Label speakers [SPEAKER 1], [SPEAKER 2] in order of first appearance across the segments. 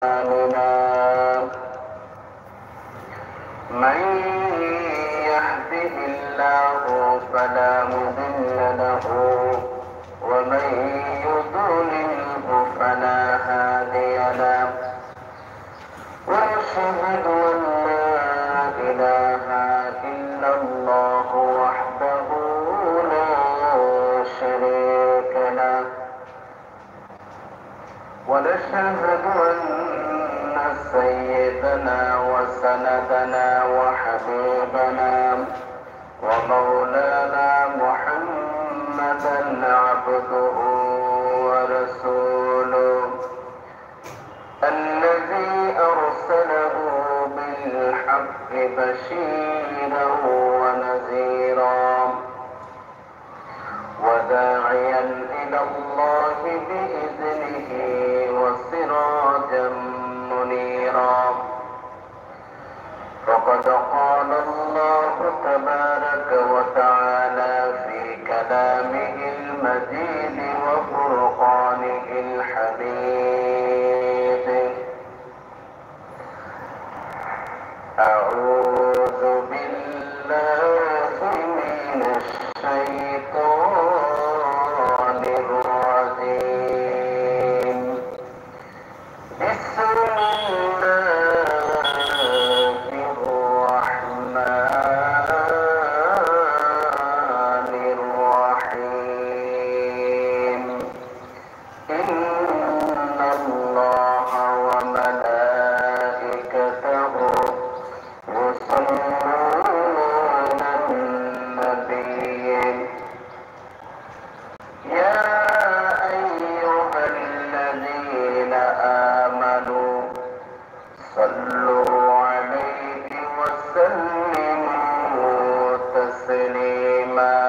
[SPEAKER 1] من يهده الله فلا مضل له ومن يضلله فلا هادي له وأشهد أن لا إله إلا الله وحده لا شريك له ونشهد أن سيدنا وسندنا وحبيبنا ومولانا محمدا عبده ورسوله الذي أرسله بالحق بشيرا ونذيرا وداعيا إلى الله بإذنه وسراجا منيرا فقد قال الله تبارك وتعالى في كلامه المجيد وفرقانه الحميد أعوذ بالله من الشيطان الرجيم بسم الله الرحمن الرحيم إن الله وملائكته يصلون على النبي يا أيها الذين آمنوا صلوا عليه وسلموا تسليما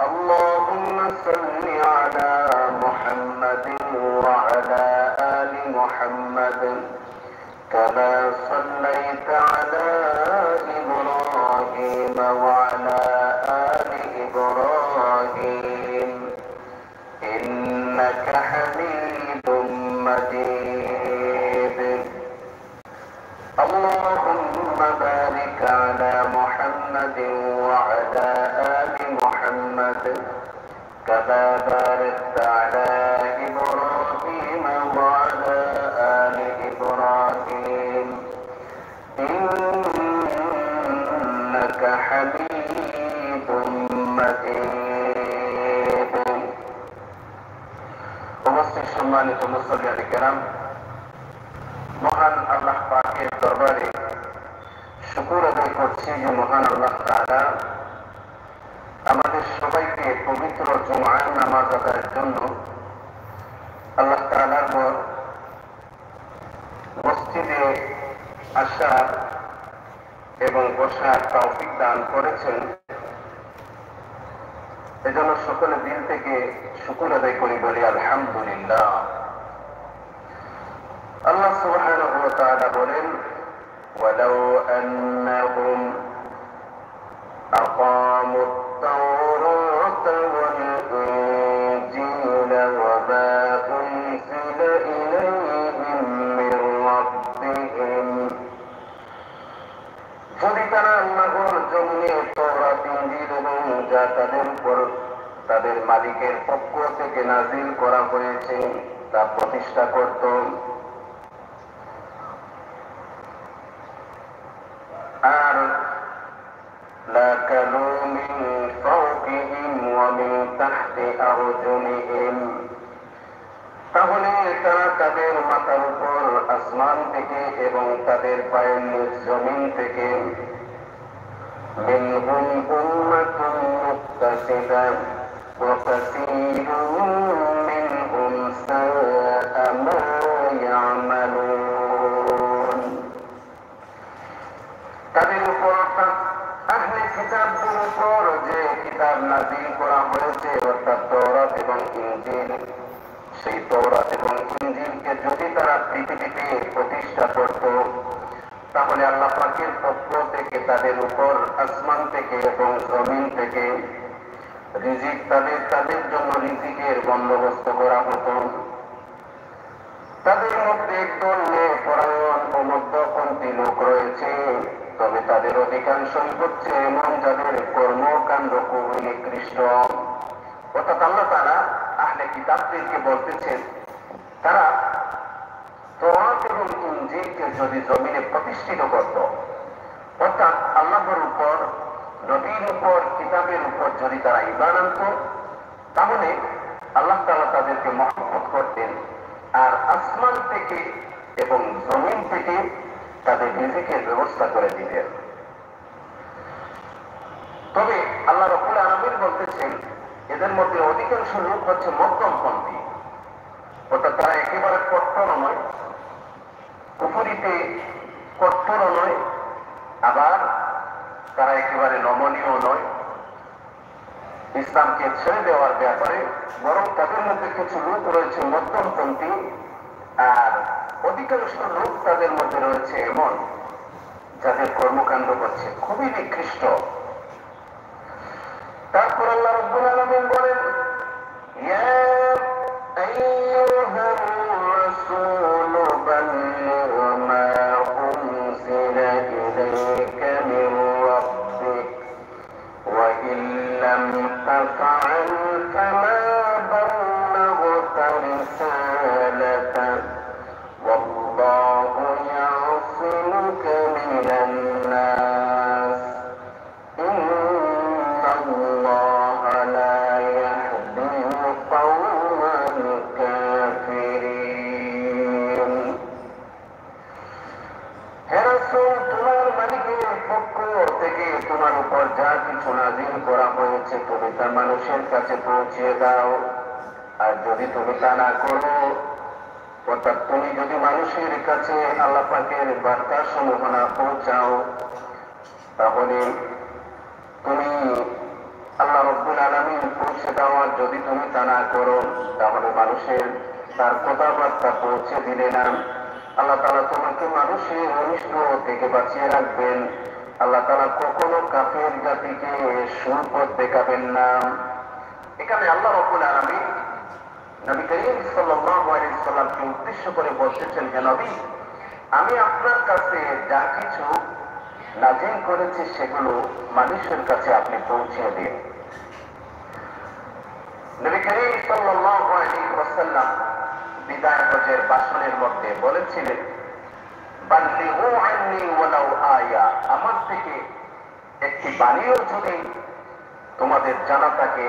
[SPEAKER 1] اللهم صل على محمد وعلى آل محمد كما صليت على إبراهيم وعلى آل إبراهيم إنك حميد مجيد اللهم بارك على محمد وعلى آل محمد كما باركت على إبراهيم وعلى آل إبراهيم إنك حميد مجيد উপস্থিত সম্মানিত মুসল্লিয়ানে কেরাম, মহান আল্লাহ পাকের দরবারে শুকর আদায় করছি যে মহান আল্লাহ তাআলা আমাদের সবাইকে পবিত্র জুমার নামাজ আদায়ের জন্য আল্লাহ তাআলার মসজিদে আসার এবং বসার তৌফিক দান করেছেন। এজন্য সকলে দিল থেকে শুকর আদায় করি, বলি আলহামদুলিল্লাহ। আল্লাহ সুবহানাহু ওয়া তাআলা বলেন, ওয়ালাউ আন্নাহুম আকামুত তাওরাতা ওয়াল ইনজিলা ওয়া মা উনজিলা ইলাইহিম মির রাব্বিহিম, যদি তারা আল্লাহর জমিনে তাওরাত ইনজিল এবং যা তাদের উপর তাদের মালিকের পক্ষ থেকে নাজিল করা হয়েছে তা প্রতিষ্ঠা করত, আর লাকালু মিন ফাওকিহিম ওয়া মিন তাহতি আরজুলিহিম, তাহলে তারা তাদের মাথার উপর আসমান থেকে এবং তাদের পায়ের নিচ জমিন থেকে মিনহুম উম্মাতুন মুক্তাসিদা ওয়া কাসীরুম মিনহুম সাআ মা ইয়ামালুন, তাদের উপর আহলে কিতাবদের উপর যে কিতাব নাযিল করা হয়েছে অর্থাৎ তাওরাত এবং ইনজিল, সেই তাওরাত এবং ইনজিলকে যদি তারা পৃথিবীতে প্রতিষ্ঠা করত, তাহলে আল্লাহ পাকের পক্ষ থেকে তাদের উপর আসমান থেকে এবং জমিন থেকে রিজিক তাদের জন্য রিজিকের বন্দোবস্ত করা হতো। তাদের মধ্যে একদল পরায়ণ ও মধ্যপন্থী লোক রয়েছে, তবে তাদের অধিকাংশই হচ্ছে এমন যাদের কর্মকাণ্ড খুবই নিকৃষ্ট। অর্থাৎ আল্লাহ তাআলা আহলে কিতাবদেরকে বলতেছেন, তারা তওরাত এবং ইনজিলকে যদি জমিনে প্রতিষ্ঠিত করত, অর্থাৎ আল্লাহর উপর, নবীর উপর, কিতাবের উপর যদি তারা ঈমান আনত, তাহলে আল্লাহ তাআলা তাদেরকে মহব্বত করতেন আর আসমান থেকে এবং জমিন থেকে তাদের রিজিকের ব্যবস্থা করে দিতেন। তবে আল্লাহ রাব্বুল আলামিন বলতেছেন, এদের মধ্যে অধিকাংশ লোক হচ্ছে মধ্যমপন্থী, অর্থাৎ তারা একেবারে কট্টর নয়, কুফরিতে কট্টর নয়, আবার তারা একেবারে নমনীয় নয় ইসলামকে ছেড়ে দেওয়ার ব্যাপারে, বরং তাদের মধ্যে কিছু লোক রয়েছে মধ্যমপন্থী, আর অধিকাংশ লোক তাদের মধ্যে রয়েছে এমন যাদের কর্মকাণ্ড করছে খুবই নিকৃষ্ট। তারপর আল্লাহ রাব্বুল আলামিন বলেন, ইয়া আইয়ুহার রাসূল বাল্লিগ মা উনজিলা ইলাইকা মির রাব্বিক ওয়া ইল্লাম তাফআল ফামা বাল্লাগতা রিসালাতা ওয়াল্লাহু ইয়াসিমুকা মিনান নাস ইন্নাল্লাহা লা ইয়াহদিল কওমাল কাফিরিন। হে রাসূল, তোমার মালিকের পক্ষ থেকে তোমার উপর যা কিছু নাযিল করা হয়েছে তুমি তা মানুষের কাছে পৌঁছে দাও, আর যদি তুমি তা না করো, অর্থাৎ তুমি যদি মানুষের কাছে আল্লাহ পাকের বার্তা সমূহ না পৌঁছাও, তাহলে তুমি আল্লাহ রাব্বুল আলামিন পৌঁছে দেওয়ার যদি তুমি তা না করো, তাহলে মানুষের তার কথাবার্তা পৌঁছে দিলে না, আল্লাহ তাআলা তোমাকে মানুষের অনিষ্ট থেকে বাঁচিয়ে রাখবেন। আল্লাহ তাআলা কখনো কাফের জাতিকে সুপথ দেখাবেন না। এখানে আল্লাহ রাব্বুল আলামিন নবী করিম সাল্লাল্লাহু আলাইহি সাল্লামকে উদ্দেশ্য করে বলতেছেন, হে নবী, আমি আপনার কাছে যা কিছু নাযিল করেছি সেগুলো মানুষের কাছে আপনি পৌঁছে দিন। নবী করিম সাল্লাল্লাহু আলাইহি ওয়াসাল্লাম বিদায় হজের ভাষণের মধ্যে বলেছিলেন, বাল্লিগু আন্নী ওয়ালাউ আয়া, আমার থেকে একটি বাণীও যদি তোমাদের জানা থাকে,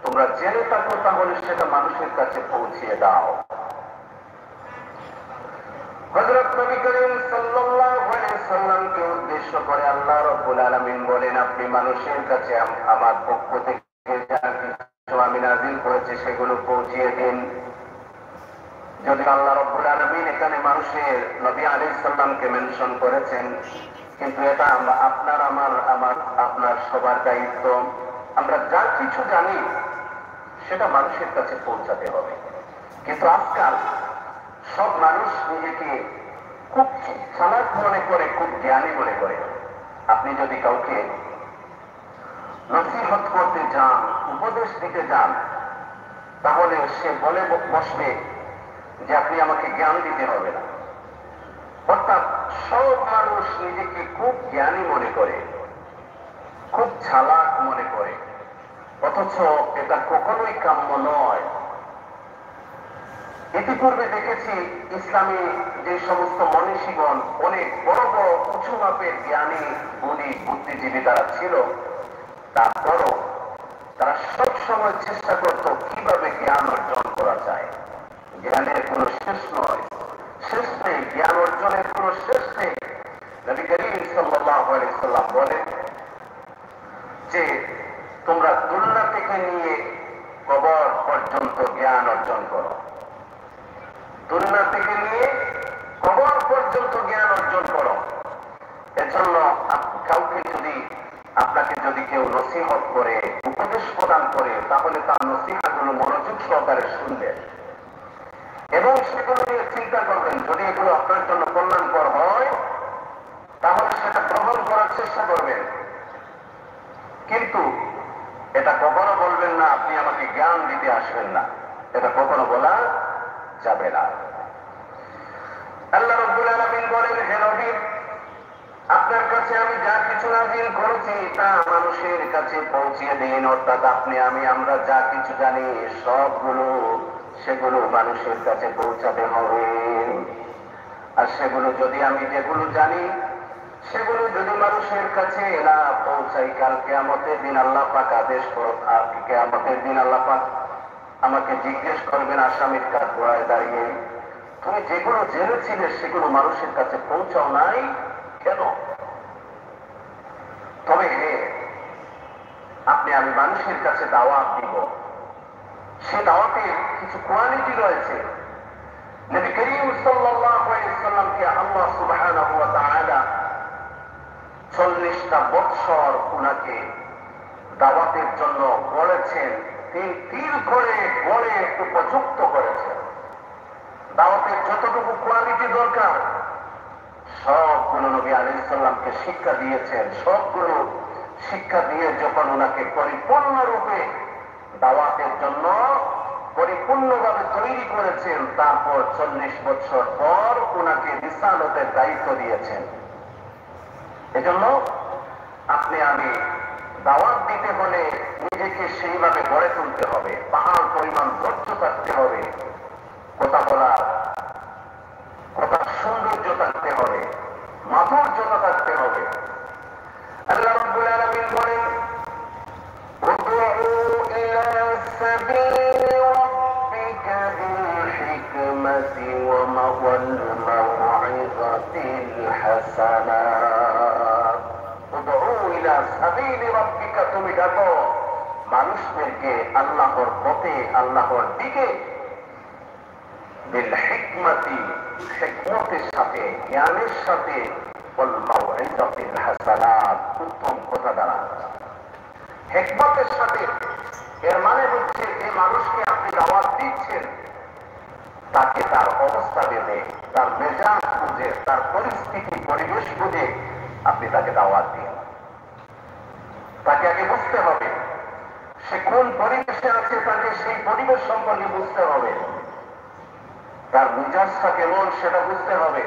[SPEAKER 1] তোমরা জেনে থাকো, তাহলে সেটা মানুষের কাছে পৌঁছিয়ে দাও। হযরত নবী করিম সাল্লাল্লাহু আলাইহি সাল্লামকে উদ্দেশ্য করে আল্লাহ রাব্বুল আলামিন বলেন, আপনি মানুষের কাছে আমার পক্ষ থেকে যা কিছু আমি নাযিল করেছি সেগুলো পৌঁছিয়ে দিন। যদি আল্লাহ রাব্বুল আলামিন এখানে মানুষের নবী আলাইহিস সালামকে মেনশন করেছেন, কিন্তু এটা আপনার আপনার সবার দায়িত্ব। আমরা যা কিছু জানি সেটা মানুষের কাছে পৌঁছাতে হবে। কিন্তু আজকাল সব মানুষ নিজেকে খুব চালাক মনে করে, খুব জ্ঞানী মনে করে। আপনি যদি কাউকে নসিহত করতে যান, উপদেশ দিতে যান, তাহলে সে বলে বসবে যে আপনি আমাকে জ্ঞান দিতে হবে না। অর্থাৎ সব মানুষ নিজেকে খুব জ্ঞানী মনে করে, খুব চালাক মনে করে, অথচ এটা কখনোই কাম্য নয়। ইতিপূর্বে দেখেছি ইসলামী যে সমস্ত মনীষীগণ, অনেক বড় বড় উঁচু মাপের জ্ঞানী গুণী বুদ্ধিজীবী তারা ছিল, তারপরও তারা সব সময় চেষ্টা করত কিভাবে জ্ঞান অর্জন করা যায়। জ্ঞানের কোনো শেষ নয়, শেষ নেই, জ্ঞান অর্জনের কোনো শেষ নেই। নবী করিম সাল্লাল্লাহু আলাইহি সাল্লাম বলেন যে তোমরা দুনিয়া থেকে নিয়ে কবর পর্যন্ত জ্ঞান অর্জন করো। দুনিয়া থেকে নিয়ে কবর পর্যন্ত জ্ঞান অর্জন করো। এজন্য কাউকে যদি আপনাকে যদি কেউ নসিহত করে, উপদেশ প্রদান করে, তাহলে তার নসিহতগুলো মনোযোগ সহকারে শুনবেন এবং সেগুলো নিয়ে চিন্তা করবেন। যদি এগুলো আপনার জন্য কল্যাণকর হয় তাহলে সেটা গ্রহণ করার চেষ্টা করবেন। কিন্তু এটা কখনো বলবেন না আপনি আমাকে জ্ঞান দিতে আসবেন না, এটা কখনো বলা যাবে না। নবী, আপনার কাছে আমি যা কিছু নাযিল করেছি তা মানুষের কাছে পৌঁছিয়ে দিন। অর্থাৎ আপনি আমরা যা কিছু জানি সেগুলো মানুষের কাছে পৌঁছাতে হবে। আর যেগুলো জানি সেগুলো যদি মানুষের কাছে না পৌঁছাই, কাল কিয়ামতের দিন আল্লাহ পাক আদেশ কিয়ামতের দিন আল্লাহ পাক আমাকে জিজ্ঞেস করবেন আসামির কাঠগড়ায় দাঁড়িয়ে, তুমি যেগুলো জেনেছিলে সেগুলো মানুষের কাছে পৌঁছাও নাই কেন? তবে আমি মানুষের কাছে দাওয়াত দিব, সে দাওয়াতের কিছু কোয়ালিটি রয়েছে। নবী করিম সাল্লাল্লাহু আলাইহি ওয়াসাল্লামকে আল্লাহ সুবহানাহু ওয়া তাআলা 40টা বৎসর উনাকে দাওয়াতের জন্য গড়েছেন, তিল করে গড়ে উপযুক্ত করেছেন। দাওয়াতের যতটুকু কোয়ালিটি দরকার সবগুলো নবী আলাইহিস সালামকে শিক্ষা দিয়েছেন। সবগুলো শিক্ষা দিয়ে যখন উনাকে পরিপূর্ণরূপে দাওয়াতের জন্য পরিপূর্ণভাবে তৈরি করেছেন, তারপর 40 বছর পর উনাকে রিসালতের দায়িত্ব দিয়েছেন। এজন্য আমি দাওয়াত দিতে হলে নিজেকে সেইভাবে গড়ে তুলতে হবে, পাহাড় পরিমাণ ধৈর্য থাকতে হবে, কথা বলার কথার সৌন্দর্য থাকতে হবে, মাধুর্যতা থাকতে হবে। আল্লাহ রাব্বুল আলামিন বলেন, উদউ ইলা সাবিলি রাব্বিকা বিল হিকমাতি ওয়া মাউইযাতিল হাসানাত। উদউ ইলা সাবিলি রাব্বিকা, তুমি ডাকো মানুষদেরকে আল্লাহর পথে, আল্লাহর দিকে, বিল হিকমাতি, হিকমতের সাথে, জ্ঞানের সাথে, ওয়াল মাউইযাতিল হাসানাত, উত্তম কথা দ্বারা। হিকমতের সাথে এর মানে হচ্ছে যে মানুষকে আপনি দাওয়াত দিচ্ছেন তাকে তার অবস্থা ভেবে, তার মেজাজ বুঝে, তার পরিস্থিতি পরিবেশ বুঝে আপনি তাকে দাওয়াত দিন। তাকে আগে বুঝতে হবে সে কোন পরিবেশে আছে, তাকে সেই পরিবেশ সম্পর্কে বুঝতে হবে। তার মেজাজটা কেমন সেটা বুঝতে হবে।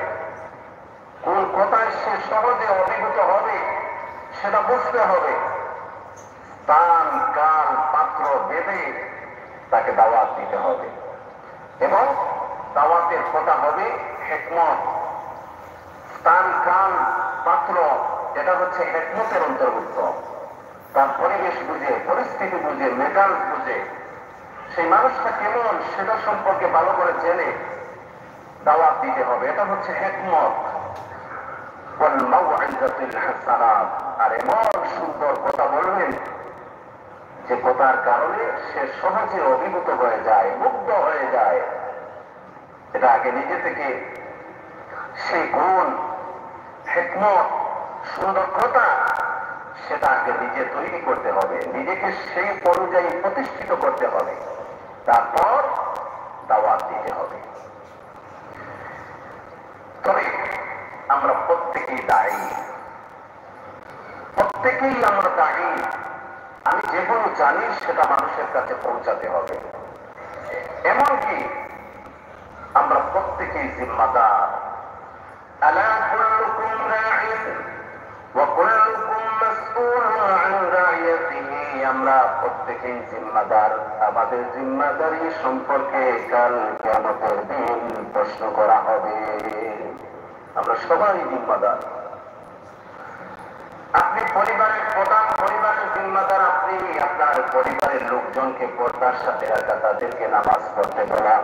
[SPEAKER 1] কোন কথায় সে সহজে অভিভূত হবে সেটা বুঝতে হবে। স্থান কাল পাত্র ভেদে তাকে দাওয়াত দিতে হবে এবং দাওয়াতের কথা হবে হিকমত। স্থান কাল পাত্র এটা হচ্ছে হিকমতের অন্তর্ভুক্ত। তার পরিবেশ বুঝে, পরিস্থিতি বুঝে, মেজাজ বুঝে, সেই মানুষটা কেমন সেটা সম্পর্কে ভালো করে জেনে দাওয়াত দিতে হবে। এটা হচ্ছে হিকমত। ওয়াল মাউইযাতিল হাসানাত, আর এমন সুন্দর কথা বলবেন যে কথার কারণে সে সহজে অভিভূত হয়ে যায়, মুগ্ধ হয়ে যায়। এটা আগে নিজে থেকে সেই গুণ, হিকমত, সুন্দর কথা সেটা আগে নিজে তৈরি করতে হবে, নিজেকে সেই অনুযায়ী প্রতিষ্ঠিত করতে হবে, তারপর দাওয়াত দিতে হবে। তবে আমরা প্রত্যেকেই দায়ী, প্রত্যেকেই আমরা দায়ী। আমি যেগুলো জানি সেটা মানুষের কাছে পৌঁছাতে হবে। এমনকি আমরা প্রত্যেকেই জিম্মাদার। আলা কুল্লুকুম রাঈন ওয়া কুল্লুকুম মাসউলুন আন রাইয়াতিহি, আমরা প্রত্যেকেই জিম্মাদার। আমাদের জিম্মাদারি সম্পর্কে কাল কিয়ামতের দিন প্রশ্ন করা হবে। আমরা সবাই জিম্মাদার। আপনি পরিবারের প্রধান, পরিবারের জিম্মাদার আপনি। আপনার পরিবারের লোকজনকে পর্দার সাথে রাখা, তাদেরকে নামাজ পড়তে বলা,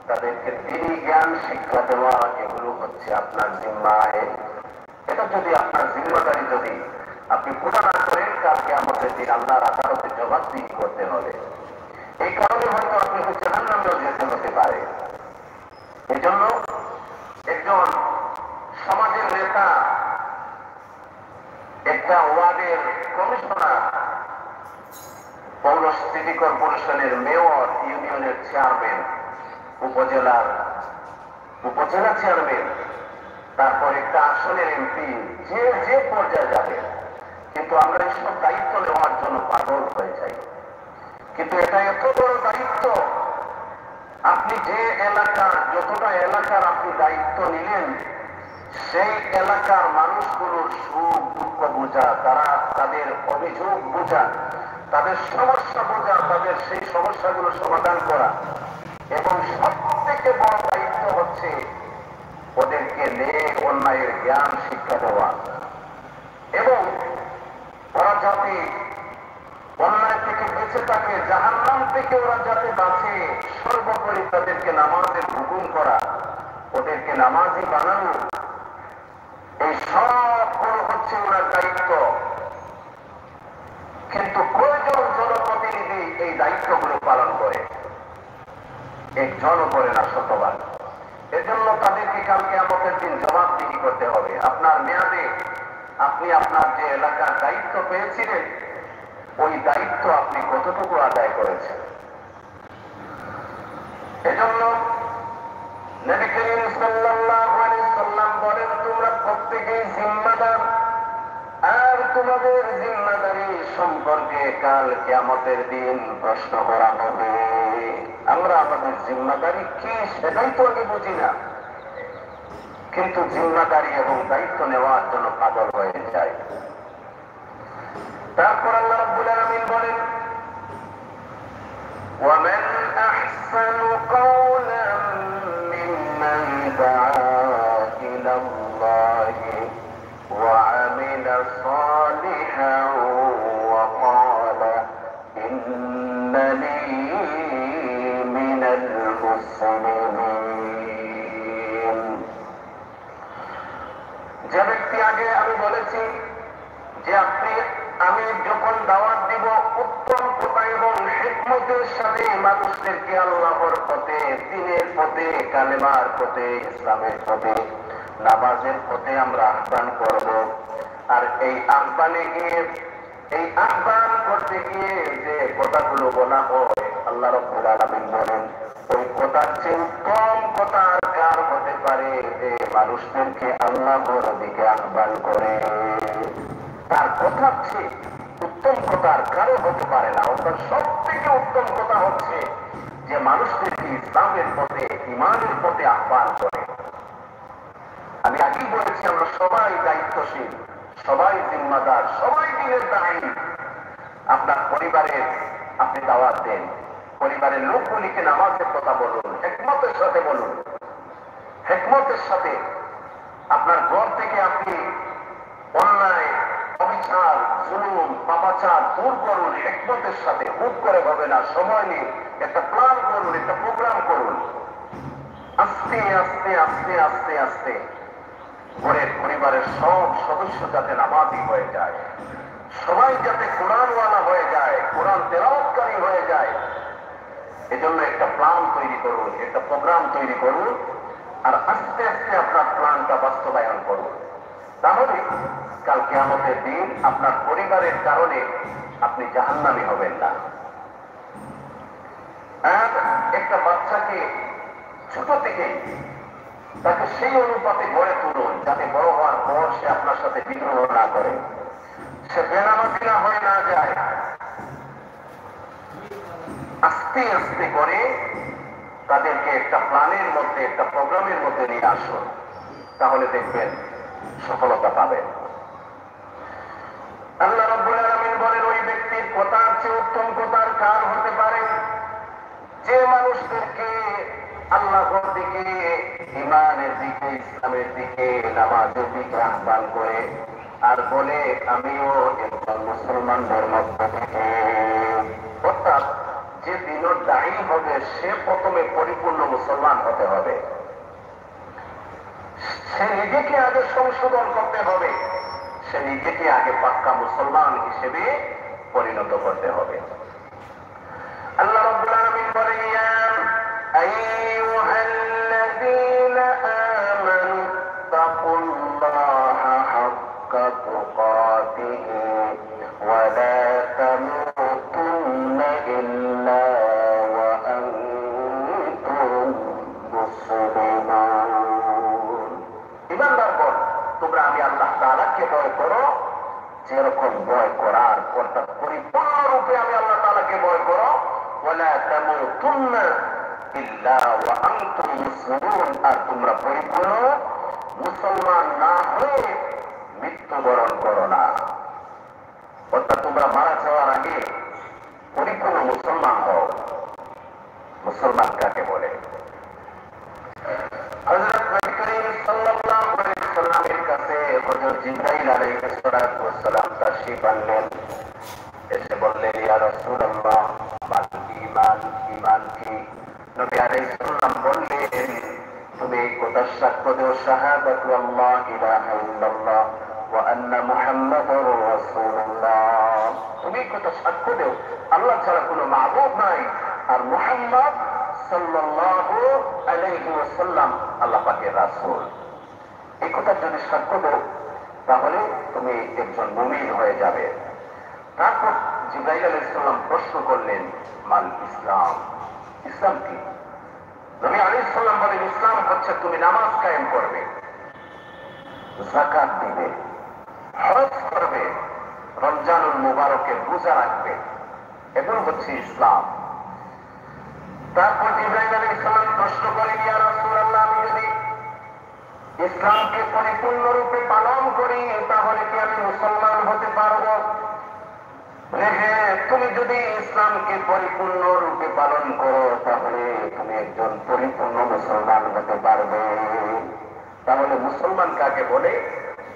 [SPEAKER 1] তাদেরকে দিনী জ্ঞান শিক্ষা দেওয়া, এগুলো হচ্ছে আপনার জিম্মায়। এটা যদি আপনার জিম্মাদারি যদি আপনি পুরো না করেন, কালকে আমাদের দিন আল্লাহর আদালতে জবাবদিহি করতে হবে। এই কারণে হয়তো আপনি জাহান্নামেও যেতে হতে পারে। এই জন্য একজন সমাজের নেতা, একটা ওয়ার্ডের কমিশনার, পৌর সিটি কর্পোরেশনের মেয়র, ইউনিয়নের চেয়ারম্যান, উপজেলা চেয়ারম্যান, তারপর একটা আসনের এমপি, যে পর্যায়ে যাবে, কিন্তু আমরা এইসব দায়িত্ব নেওয়ার জন্য পাগল হয়ে যাই। কিন্তু এটা এত বড় দায়িত্ব, আপনি যে এলাকার, যতটা এলাকার আপনি দায়িত্ব নিলেন, সেই এলাকার মানুষগুলোর সুখ দুঃখ বোঝা, তারা তাদের অভিযোগ বোঝা, তাদের সমস্যা বোঝা, তাদের সেই সমস্যাগুলো সমাধান করা, এবং সব থেকে বড় দায়িত্ব হচ্ছে ওদেরকে নেক অন্যায়ের জ্ঞান শিক্ষা দেওয়া, এবং ওরা যাতে অন্যায় থেকে বেঁচে থাকে, জাহান্নাম থেকে ওরা যাতে বাঁচে, সর্বোপরি তাদেরকে নামাজের হুকুম করা, ওদেরকে নামাজি বানানো, এই সবগুলো হচ্ছে ওনার দায়িত্ব। কিন্তু কয়জন জনপ্রতিনিধি এই দায়িত্বগুলো পালন করে? একজনও করে না, শতবার। এজন্য তাদেরকে কালকে আমাদের দিন জবাবদিহি করতে হবে। আপনার মেয়াদে আপনি আপনার যে এলাকার দায়িত্ব পেয়েছিলেন, ওই দায়িত্ব আপনি কতটুকু আদায় করেছেন? এজন্য নবী করিম সাল্লাল্লাহু আলাইহি সাল্লাম বলেন, তোমরা প্রত্যেকেই জিম্মাদার, আর তোমাদের জিম্মাদারি সম্পর্কে কাল কিয়ামতের দিন প্রশ্ন করা হবে। আমরা আমাদের জিম্মাদারি কি সেটাই তো আগে বুঝি না, কিন্তু জিম্মাদারি এবং দায়িত্ব নেওয়ার জন্য পাগল হয়ে যায়। তারপর আল্লাহ রাব্বুল আলামিন বলেন, وَمَنْ أَحْسَنُ قَوْلًا مِّمَّنْ دَعَا إِلَى اللَّهِ وَعَمِلَ صَالِحًا وَقَالَ إِنَّنِي مِنَ الْمُسْلِمِينَ। যে ব্যক্তি, আগে আমি বলেছি যে আমি যখন দাওয়াত দিব, উত্তম কথা এবং হিকমতের সাথে মানুষদেরকে আল্লাহর পথে, দ্বীনের পথে, কালেমার পথে, ইসলামের পথে, নামাজের পথে আমরা আহ্বান করব। আর এই আহ্বানে গিয়ে, এই আহ্বান করতে গিয়ে যে কথাগুলো বলা হয়, আল্লাহ রাব্বুল আলামিন বলেন, ওই কথার চেয়ে উত্তম কথা আর কার হতে পারে যে মানুষদেরকে আল্লাহর দিকে আহ্বান করে? তার কথার চেয়ে উত্তম কথা আর কারো হতে পারে না। অর্থাৎ সব থেকে উত্তম কথা হচ্ছে যে মানুষদেরকে ইসলামের পথে, ঈমানের পথে আহ্বান করে। আমি আগেই বলেছি, আমরা সবাই দায়িত্বশীল, সবাই জিম্মাদার, সবাই দিনের দায়ী। আপনার পরিবারের আপনি দাওয়াত দেন, পরিবারের লোকগুলিকে নামাজের কথা বলুন, হিকমতের সাথে বলুন, হিকমতের সাথে। আপনার ঘর থেকে আপনি অন্যায়, অবিচার, জুলুম, পাপাচার দূর করুন হিকমতের সাথে। হুট করে হবে না, সময় নিন, একটা প্ল্যান করুন, একটা প্রোগ্রাম করুন। আস্তে আস্তে আস্তে আস্তে আস্তে ঘরের পরিবারের সব সদস্য যাতে নামাজি হয়ে যায়, সবাই যাতে কোরআনওয়ালা হয়ে যায়, কোরআন তেলাওয়াতকারী হয়ে যায়, এজন্য একটা প্ল্যান তৈরি করুন, একটা প্রোগ্রাম তৈরি করুন, আর আস্তে আস্তে আপনার প্ল্যানটা বাস্তবায়ন করুন। তাহলে কাল কিয়ামতের দিন আপনার পরিবারের কারণে আপনি জাহান্নামী হবেন না। আর একটা বাচ্চাকে ছোট থেকে তাকে সেই অনুপাতে গড়ে তুলুন, যাতে বড় হওয়ার পর সে আপনার সাথে বিদ্রোহ না করে, সে বেনামাজিনা হয়ে না যায়। আস্তে আস্তে করে তাদেরকে একটা প্ল্যানের মধ্যে, একটা প্রোগ্রামের মধ্যে নিয়ে আসুন, তাহলে দেখবেন সফলতা পাবেন। আল্লাহ রাব্বুল আলামিন বলেন, ওই ব্যক্তির কথার চেয়ে উত্তম কথার কার হতে পারে যে মানুষদেরকে আল্লাহর দিকে, ঈমানের দিকে, ইসলামের দিকে, নামাজের দিকে আহ্বান করে আর বলে আমিও একজন মুসলমানদের মধ্য থেকে। অর্থাৎ যে দিনের দায়ী হবে সে প্রথমে পরিপূর্ণ মুসলমান হতে হবে, সে নিজেকে আগে সংশোধন করতে হবে, সে নিজেকে আগে পাক্কা মুসলমান হিসেবে পরিণত করতে হবে। আল্লাহ রাব্বুল আলামিন বলেন, ইয়া আইয়ুহাল্লাযীনা আমানু তাকুল্লাহা হাক্কা তুকাতিহি ওয়া লা তামুতুন্না ইল্লা ওয়া আনতুম মুসলিমুন। ঈমানদারগণ, তোমরা আমি আল্লাহ তাআলাকে ভয় করো যেরকম ভয় করার, অর্থাৎ পরিপূর্ণরূপে আমি আল্লাহ তাআলাকে ভয় করো। ওয়ালা তামুতুন্না ইল্লা ওয়া আনতুম মুসলিমুন, আর তোমরা পরিপূর্ণ মুসলমান না হয়ে মৃত্যুবরণ করো না। অর্থাৎ তোমরা মারা যাওয়ার আগে পরিপূর্ণ মুসলমান হও। মুসলমান কাকে বলে? হযরত নবী করিম সাল্লাল্লাহু আলাইহি ওয়াসাল্লামের কাছে হযরত জিবরাইল আলাইহিস সালাম তাশরীফ আনলেন। এসে বললেন, ইয়া রাসূলুল্লাহ, মাল ঈমান, ঈমান কি? নবী আলাইহিস সালাম বললেন, তুমি এই কথার সাক্ষ্য দেও, শাহাদাতু আল্লাহ ইলাহা ইল্লাল্লাহ ওয়া আন্না মুহাম্মাদুর রাসূলুল্লাহ। তুমি এই কথা সাক্ষ্য দেও আল্লাহ ছাড়া কোনো মাবুদ নাই, আর মুহাম্মদ সাল্লাল্লাহু আলাইহি ওয়াসাল্লাম আল্লাহ পাকের রাসূল। এই কথা যদি সাক্ষ্য দাও তাহলে তুমি একজন মুমিন হয়ে যাবে। তারপর জিবরাইল আলাইহিস সালাম প্রশ্ন করলেন, মাল ইসলাম, ইসলাম কি? নবী আলাইহিস সালাম বলেন, ইসলাম হচ্ছে তুমি নামাজ কায়েম করবে, যাকাত দিবে, হজ করবে, রমজানুল মুবারকের রোজা রাখবে, এগুলো হচ্ছে ইসলাম। তারপর জিবরাইল আলাইহিস সালাম প্রশ্ন করেন, ইয়া রাসূলুল্লাহ, আমি যদি ইসলামকে পরিপূর্ণরূপে পালন করি তাহলে কি আমি মুসলমান হতে পারব? হ্যাঁ, তুমি যদি ইসলামকে পরিপূর্ণরূপে পালন করো তাহলে তুমি একজন পরিপূর্ণ মুসলমান হতে পারবে। তাহলে মুসলমান কাকে বলে?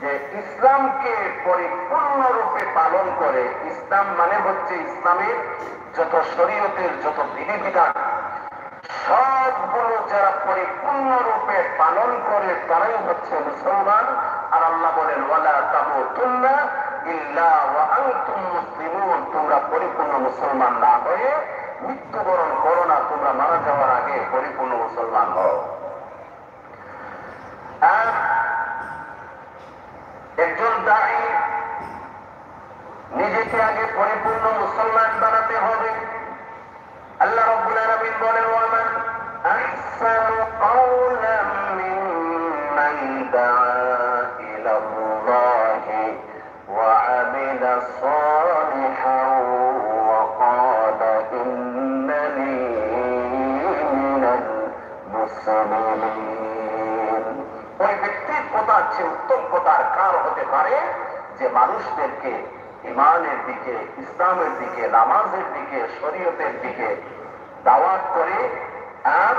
[SPEAKER 1] যে ইসলামকে পরিপূর্ণরূপে পালন করে। ইসলাম মানে হচ্ছে ইসলামের যত শরীয়তের যত বিধিবিধান সবগুলো যারা পরিপূর্ণরূপে পালন করে তারাই হচ্ছে মুসলমান। আর আল্লাহ বলেন, ওয়ালা তামুতুন্না ইল্লা ওয়া আনতুম মুসলিমুন, তোমরা পরিপূর্ণ মুসলমান না হয়ে মৃত্যুবরণ করো না, তোমরা মারা যাওয়ার আগে পরিপূর্ণ মুসলমান হও। আর একজন দায়ী নিজেকে আগে পরিপূর্ণ মুসলমান বানাতে হবে। আল্লাহ রাব্বুল আলামিন বলেন, ওয়ামান আহসানু কাওলাম মিম্মান দাআ ইলাল্লাহি ওয়া আমিলা সালিহান ওয়া ক্বালা ইন্নানি মিনাল মুসলিমিন। ওই ব্যক্তির কথা হচ্ছে উত্তম কথার কার হতে পারে যে মানুষদেরকে ঈমানের দিকে, ইসলামের দিকে, নামাজের দিকে, শরীয়তের দিকে দাওয়াত করে আর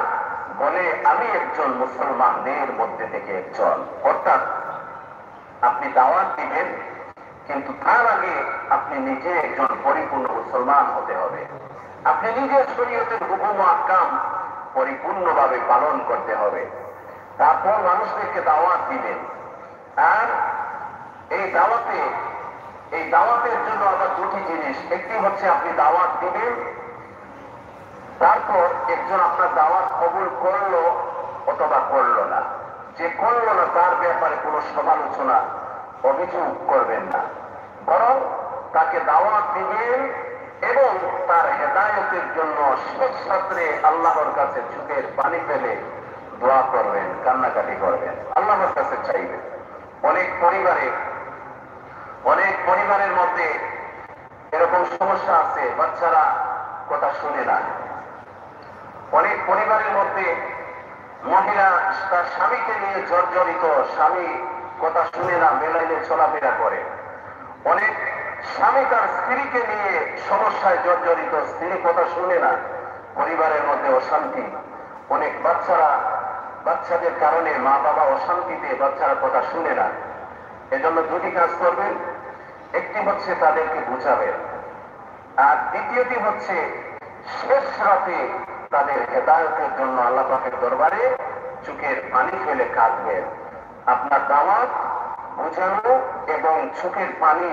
[SPEAKER 1] বলে আমি একজন মুসলমানদের মধ্যে থেকে একজন। অর্থাৎ আপনি দাওয়াত দিবেন, কিন্তু তার আগে আপনি নিজে একজন পরিপূর্ণ মুসলমান হতে হবে। আপনি নিজের শরীয়তের হুকুম ও আহকাম পরিপূর্ণভাবে পালন করতে হবে। তারপর মানুষদেরকে দাওয়াত দিবেন। আর এই দাওয়াতের জন্য আবার দুটি জিনিস। একটি হচ্ছে আপনি দাওয়াত দিবেন, তারপর একজন আপনার দাওয়াত কবুল করলো অথবা করলো না। যে করলো না তার ব্যাপারে কোনো সমালোচনা, অভিযোগ করবেন না, বরং তাকে দাওয়াত দিবেন এবং তার হেদায়েতের জন্য শেষ রাত্রে আল্লাহর কাছে চোখের পানি ফেলে দোয়া করবেন, কান্নাকাটি করবেন, আল্লাহর কাছে চাইবেন। অনেক পরিবারের মধ্যে এরকম সমস্যা আছে, বাচ্চারা কথা শুনে না। অনেক পরিবারের মধ্যে মহিলা তার স্বামীকে নিয়ে জর্জরিত, স্বামী কথা শুনে না, মেলাইলে চলাফেরা করে। অনেক স্বামী তার স্ত্রীকে নিয়ে সমস্যায় জর্জরিত, স্ত্রী কথা শুনে না, পরিবারের মধ্যে অশান্তি। অনেক বাচ্চাদের কারণে মা বাবা অশান্তিতে, বাচ্চারা কথা শুনে না। এজন্য দুটি কাজ করবেন। একটি হচ্ছে তাদেরকে বুঝাবেন, আর দ্বিতীয়টি হচ্ছে শেষ রাতে তাদের হেদায়েতের জন্য আল্লাহ পাকের দরবারে চোখের পানি ফেলে কাঁদবেন। আপনার দাওয়াত, বোঝানো এবং চোখের পানি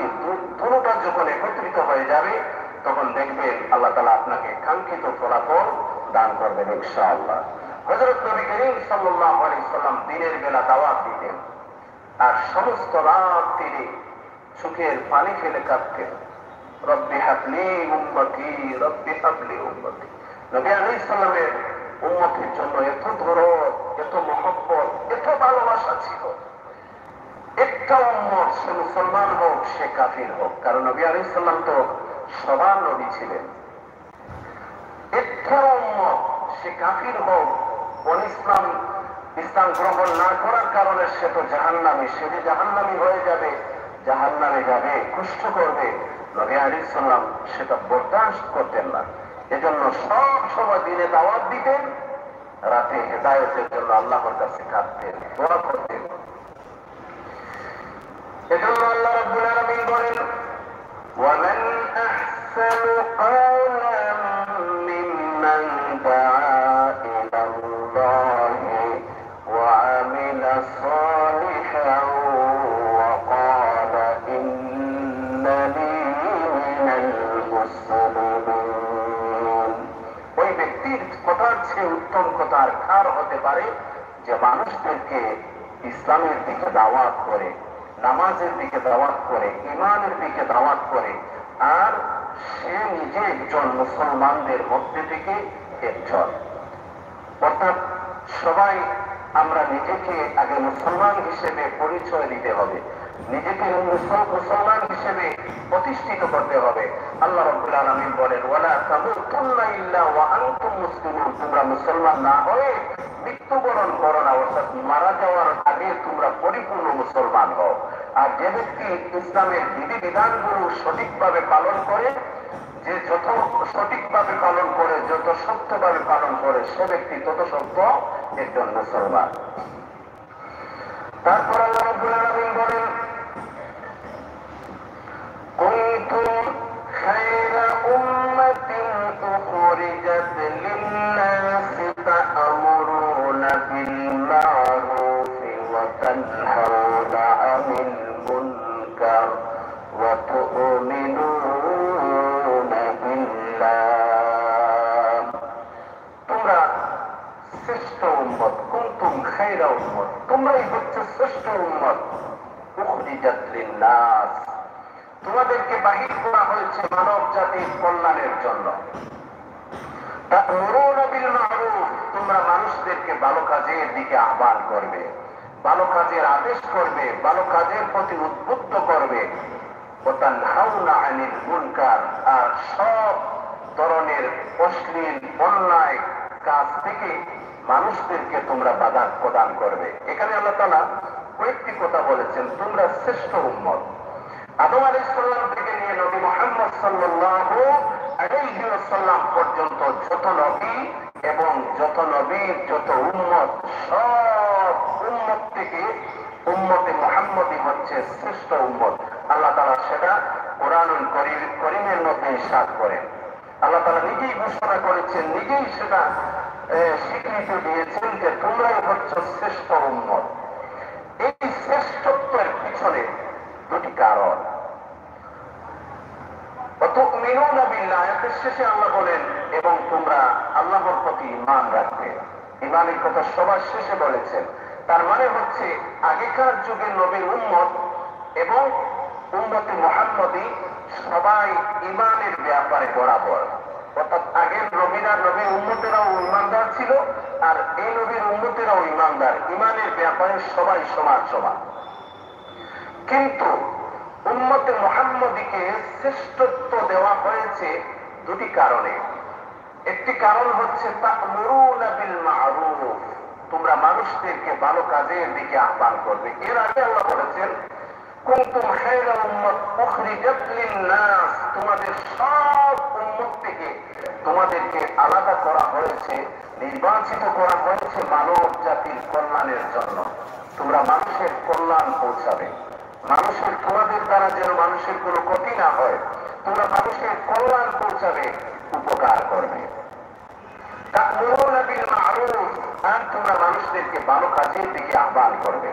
[SPEAKER 1] দুটোটা যখন একত্রিত হয়ে যাবে তখন দেখবেন আল্লাহ তাআলা আপনাকে কাঙ্ক্ষিত ফলাফল দান করবেন ইনশাআল্লাহ। হযরত নবী করিম সাল্লাল্লাহু আলাইহি ওয়াসাল্লাম দিনের বেলা দাওয়াত দিতেন আর সমস্ত রাত তিনি চোখের পানি ফেলে কাঁদতেন, রব্বি হাবলি উম্মতি, রব্বি হাবলি উম্মতি। নবী আলাইহিস সালামের উম্মতের জন্য এত দরদ, এত মহব্বত, এত ভালোবাসা ছিল। একটা উম্মত, সে মুসলমান হোক সে কাফির হোক, কারণ নবী আলাইহিস সালাম তো সবার নবী ছিলেন। একটা উম্মত, সে কাফির হোক, ইসলাম ইসলাম গ্রহণ না করার কারণে সে তো জাহান্নামী, সে যে জাহান্নামী হয়ে যাবে, জাহান্নামে যাবে, কষ্ট করবে, নবী আলাইহিস সালাম সেটা বরদাস্ত করতেন না। এজন্য সব সময় দিনে দাওয়াত দিতেন, রাতে হেদায়েতের জন্য আল্লাহর কাছে কাঁদতেন, দোয়া করতেন। এজন্য আল্লাহ রাব্বুল আলামিন বলেন, ওয়ামান আহসানু ক্বাওলান মিম্মান দাআ ইলাল্লাহি ওয়া আমিলা সালিহান ওয়া ক্বালা ইন্নানী মিনাল মুসলিমিন। ওই ব্যক্তির কথার চেয়ে উত্তম কথা আর কার হতে পারে যে মানুষদেরকে ইসলামের দিকে দাওয়াত করে, নামাজের দিকে দাওয়াত করে, ঈমানের দিকে দাওয়াত করে, আর সে নিজে একজন মুসলমানদের মধ্যে থেকে একজন। অর্থাৎ সবাই আমরা নিজেকে আগে মুসলমান হিসেবে পরিচয় দিতে হবে, নিজেকে মুসলমান হিসেবে প্রতিষ্ঠিত করতে হবে। আল্লাহ রাব্বুল আলামিন বলেন, ওয়ালা তামুতুন্না ইল্লা ওয়া আনতুম মুসলিমুন, তোমরা মুসলমান না হয়ে মৃত্যুবরণ করো না, অর্থাৎ মারা যাওয়ার আগে তোমরা পরিপূর্ণ মুসলমান হও। আর যে ব্যক্তি ইসলামের বিধিবিধানগুলো সঠিকভাবে পালন করে, যে যত সঠিকভাবে পালন করে, যত সত্যভাবে পালন করে, সে ব্যক্তি তত সত্য একজন মুসলমান। তারপর আল্লাহ রাব্বুল আলামিন বলেন, কুনতুম খায়রা উম্মাতিন উখরিজাত লিন-নাসি তা'মুরুনা বিল মা'রুফি ওয়া তানহাউনা আনিল মুনকার ওয়া তু'মিনুনা বিল্লাহ। তোমরা শ্রেষ্ঠ উম্মত, কুনতুম খায়রা উম্মত, তোমরাই হচ্ছে শ্রেষ্ঠ উম্মত। উখরিজাত লিন-নাস, তোমাদেরকে বাহির করা হয়েছে মানব জাতির কল্যাণের জন্য। তা'মুরুনা বিল মা'রুফ, তোমরা মানুষদেরকে ভালো কাজের দিকে আহ্বান করবে, ভালো কাজের আদেশ করবে, ভালো কাজের প্রতি উদ্বুদ্ধ করবে। ওয়া তানহাউনা আনিল মুনকার, আর সব ধরনের অশ্লীল অন্যায় কাজ থেকে মানুষদেরকে তোমরা বাধা প্রদান করবে। এখানে আল্লাহ তাআলা কয়েকটি কথা বলেছেন, তোমরা শ্রেষ্ঠ উম্মত। আদম আলাইহিস সালাম থেকে নিয়ে নবী মুহাম্মদ সাল্লাল্লাহু আলাইহি ওয়াসাল্লাম পর্যন্ত যত নবী এবং যত নবীর যত উম্মত, সব উম্মত থেকে উম্মতে মুহাম্মদী হচ্ছে শ্রেষ্ঠ উম্মত। আল্লাহ তাআলা সেটা কোরআনুল কারীমের মধ্যে ইরশাদ করেন। আল্লাহ তাআলা নিজেই ঘোষণা করেছেন, নিজেই সেটা স্বীকৃতি দিয়েছেন যে তোমরাই হচ্ছে শ্রেষ্ঠ উম্মত। এই শ্রেষ্ঠত্বের পিছনে দুটি কারণ। তু'মিনুনা বিল্লাহ, আয়াতের শেষে আল্লাহ বলেন, এবং তোমরা আল্লাহর প্রতি ঈমান রাখবে। ঈমানের কথা সবার শেষে বলেছেন। তার মানে হচ্ছে আগেকার যুগের নবীর উম্মত এবং উম্মতে মুহাম্মদী সবাই ঈমানের ব্যাপারে বরাবর। অর্থাৎ আগের নবীর উম্মতেরাও ঈমানদার ছিল, আর এই নবীর উম্মতেরাও ঈমানদার। ঈমানের ব্যাপারে সবাই সমান সমান। কিন্তু উম্মতে মুহাম্মদীকে শ্রেষ্ঠত্ব দেওয়া হয়েছে দুটি কারণে। একটি কারণ হচ্ছে তা'মুরুনা বিল মা'রুফ, তোমরা মানুষদেরকে ভালো কাজের দিকে আহ্বান করবে। এর আগে আল্লাহ বলেছেন, কুনতুম খায়রা উম্মাত উখরিজাত লিন-নাস, তোমাদের সব উম্মত থেকে তোমাদেরকে আলাদা করা হয়েছে, নির্বাচিত করা হয়েছে মানব জাতির কল্যাণের জন্য। তোমরা মানুষের কল্যাণ পৌঁছাবে, মানুষের তোমাদের দ্বারা যেন মানুষের কোনো ক্ষতি না হয়, তোমরা মানুষের কল্যাণ পৌঁছাবে, উপকার করবে। তা'মুরুনা বিল মা'রুফ, আর তোমরা মানুষদেরকে ভালো কাজের দিকে আহ্বান করবে।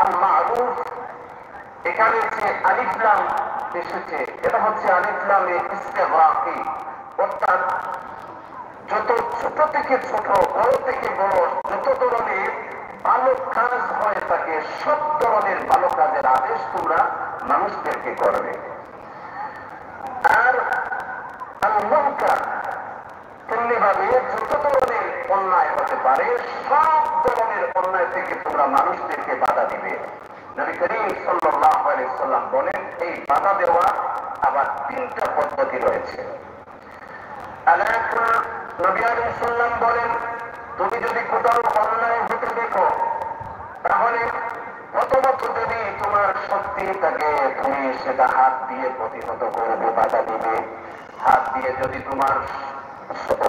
[SPEAKER 1] আর মা'রুফ, এখানে যে আলিফ লাম এসেছে, এটা হচ্ছে আলিফ লামে ইস্তিগরাকি, অর্থাৎ যত ছোট থেকে ছোট, বড় থেকে বড় যত ধরনের ভালো কাজ হয়ে থাকে, সব ধরনের ভালো কাজের আদেশ তোমরা মানুষদেরকে করবে। আর আল মুনকার, তেমনি ভাবে যত ধরনের অন্যায় হতে পারে, সব ধরনের অন্যায় থেকে তোমরা মানুষদেরকে বাধা দিবে। নবী করিম সাল্লাল্লাহু আলাইহি ওয়াসাল্লাম বলেন, এই বাধা দেওয়া আবার তিনটা পদ্ধতি রয়েছে। নবী আলাইহিস সালাম বলেন, তুমি যদি কোথাও অন্যায় হতে দেখো, তাহলে প্রথমত যদি তোমার শক্তি থাকে তুমি সেটা হাত দিয়ে প্রতিহত করবে, বাধা দিবে। হাত দিয়ে যদি তোমার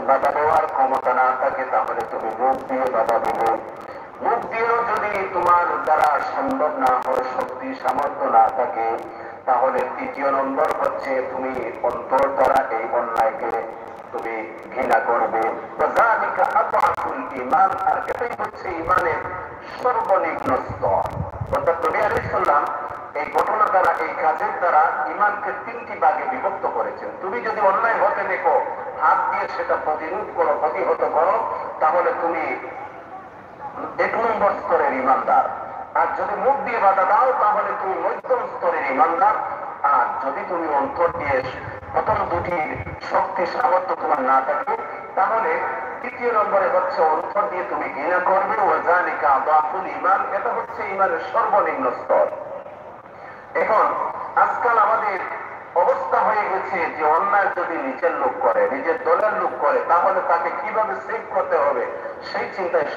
[SPEAKER 1] বাধা দেওয়ার ক্ষমতা না থাকে তাহলে তুমি মুখ দিয়ে বাধা দিবে। মুখ দিয়েও যদি তোমার দ্বারা সম্ভব না হয়, শক্তি সামর্থ্য না থাকে, তাহলে তৃতীয় নম্বর হচ্ছে তুমি অন্তর দ্বারা এই অন্যায়কে তুমি ঘৃণা করবে। ঈমান, আর এটাই হচ্ছে ঈমানের সর্বনিম্ন স্তর। অর্থাৎ নবী আলাইহিস সালাম এই ঘটনা দ্বারা, এই কাজের দ্বারা ঈমানকে তিনটি ভাগে বিভক্ত করেছেন। তুমি যদি অন্যায় হতে দেখো, হাত দিয়ে সেটা প্রতিরোধ করো, প্রতিহত করো, তাহলে তুমি 1 নম্বর স্তরের ঈমানদার। আর যদি মুখ দিয়ে বাধা দাও তাহলে তুমি মধ্যম স্তরের ঈমানদার। আর যদি তুমি অন্তর দিয়ে প্রথম দুটির শক্তি সামর্থ্য তোমার না থাকে, তাহলে তৃতীয় নম্বরে হচ্ছে অন্তর দিয়ে তুমি ঘৃণা করবে। ওয়াযালিকা আদাফুল ঈমান, এটা হচ্ছে ঈমানের সর্বনিম্ন স্তর। এখন আজকাল আমাদের অবস্থা হয়ে গেছে যে অন্যায় যদি নিচের লোক করে, নিজের দলের লোক করে, তাহলে তাকে কিভাবে সেভ করতে হবে সেই চিন্তায়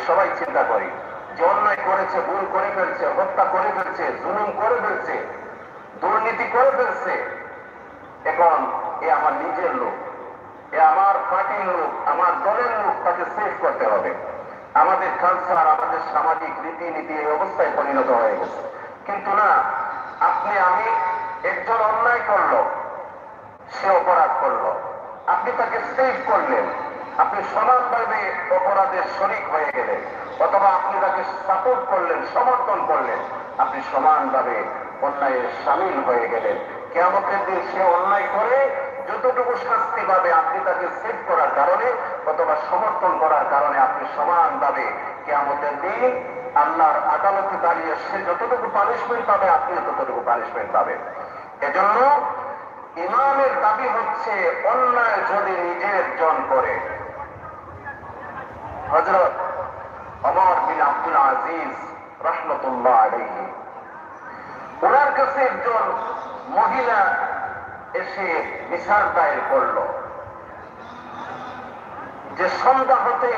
[SPEAKER 1] সবাই চিন্তা করি। যে অন্যায় করেছে, ভুল করে ফেলছে, হত্যা করে ফেলছে, জুলুম করে ফেলছে, দুর্নীতি করে ফেলছে, এখন এ আমার নিজের লোক, এ আমার পার্টির লোক, আমার দলের লোক, তাকে সেভ করতে হবে। আমাদের কালচার, আমাদের সামাজিক রীতিনীতি এই অবস্থায় পরিণত হয়ে গেছে। কিন্তু না, আপনি আমি একজন অন্যায় করলো, সে অপরাধ করলো, আপনি তাকে সেভ করলেন, আপনি সমানভাবে অপরাধের শরীক হয়ে গেলেন, অথবা আপনি তাকে সাপোর্ট করলেন, সমর্থন করলেন, আপনি সমানভাবে অন্যায়ের সামিল হয়ে গেলেন। কিয়ামতের দিন সে অন্যায় করে যতটুকু শাস্তি পাবে, আপনি তাকে সেভ করার কারণে অথবা সমর্থন করার কারণে আপনি সমানভাবে কিয়ামতের দিন আল্লাহর আদালতে দাঁড়িয়ে সে যতটুকু পানিশমেন্ট পাবে, আপনিও ততটুকু পানিশমেন্ট পাবেন। এজন্য ইমামের দাবি হচ্ছে অন্যায় যদি নিজের জন করে। হযরত ওমর বিন আব্দুল আজিজ রাহমাতুল্লাহ আলাইহি, ওনার কাছে একজন মহিলা এসে বিচার দায়ের করল যে সন্ধ্যা হতে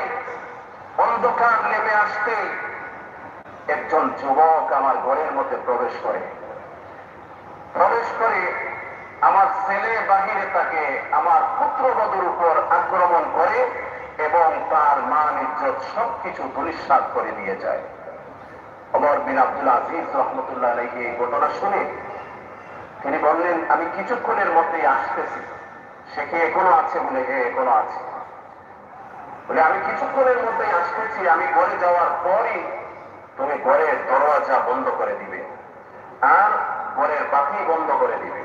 [SPEAKER 1] অন্ধকার নেমে আসতে একজন যুবক আমার ঘরের মধ্যে প্রবেশ করে আমার ছেলে বাহিরে তাকে আমার পুত্রবধূর উপর আক্রমণ করে এবং তার মান ইজ্জত সবকিছু ধূলিসাৎ করে দিয়ে যায়। ওমর বিন আব্দুল আজিজ রাহমাতুল্লাহ আলাইহি এই ঘটনা শুনে তিনি বললেন, আমি কিছুক্ষণের মধ্যেই আসতেছি। সে কি এখনো আছে? বলে, হ্যাঁ এখনো আছে। বলে, আমি কিছুক্ষণের মধ্যেই আসতেছি, আমি ঘরে যাওয়ার পরই তুমি ঘরের দরওয়াজা বন্ধ করে দিবে আর ঘরের বাতি বন্ধ করে দিবে।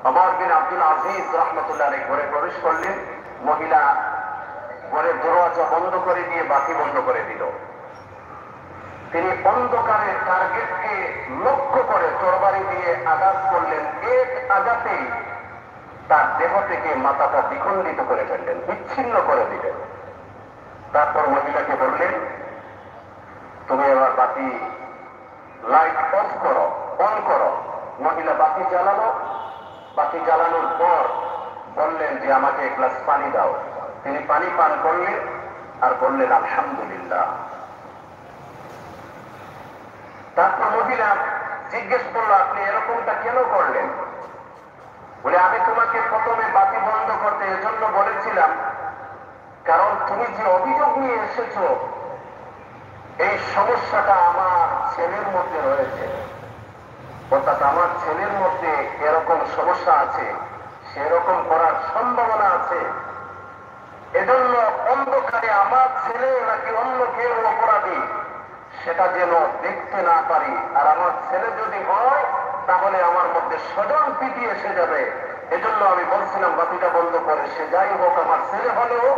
[SPEAKER 1] ওমর বিন আব্দুল আজিজ রাহমাতুল্লাহ আলাইহি ঘরে প্রবেশ করলেন, মহিলা ঘরের দরওয়াজা বন্ধ করে দিয়ে বাতি বন্ধ করে দিল। তিনি অন্ধকারে টার্গেটকে লক্ষ্য করে তরবারি দিয়ে আঘাত করলেন। এক আঘাতেই তার দেহ থেকে মাথাটা দ্বিখণ্ডিত করে ফেললেন, বিচ্ছিন্ন করে দিলেন। তারপর মহিলাকে বললেন, তুমি এবার বাতি লাইট অফ করো, অন করো। মহিলা বাতি জ্বালালো। বাতি জ্বালানোর পর বললেন যে আমাকে এক গ্লাস পানি দাও। তিনি পানি পান করলেন আর বললেন আলহামদুলিল্লাহ। তারপর মহিলা জিজ্ঞেস করলো, আপনি এরকমটা কেন করলেন? বলে, আমি তোমাকে প্রথমে বাতি বন্ধ করতে এজন্য বলেছিলাম, কারণ তুমি যে অভিযোগ নিয়ে এসেছো এই সমস্যাটা আমার ছেলের মধ্যে রয়েছে, অর্থাৎ আমার ছেলের মধ্যে এরকম সমস্যা আছে, সেরকম করার সম্ভাবনা আছে। এজন্য অন্ধকারে আমার ছেলে নাকি অন্য কেউ অপরাধী সেটা যেন দেখতে না পারি। আর আমার ছেলে যদি হয় তাহলে আমার মধ্যে স্বজন প্রীতি এসে যাবে। এজন্য আমি বলছিলাম বাতিটা বন্ধ করে, সে যাই হোক আমার ছেলে হলেও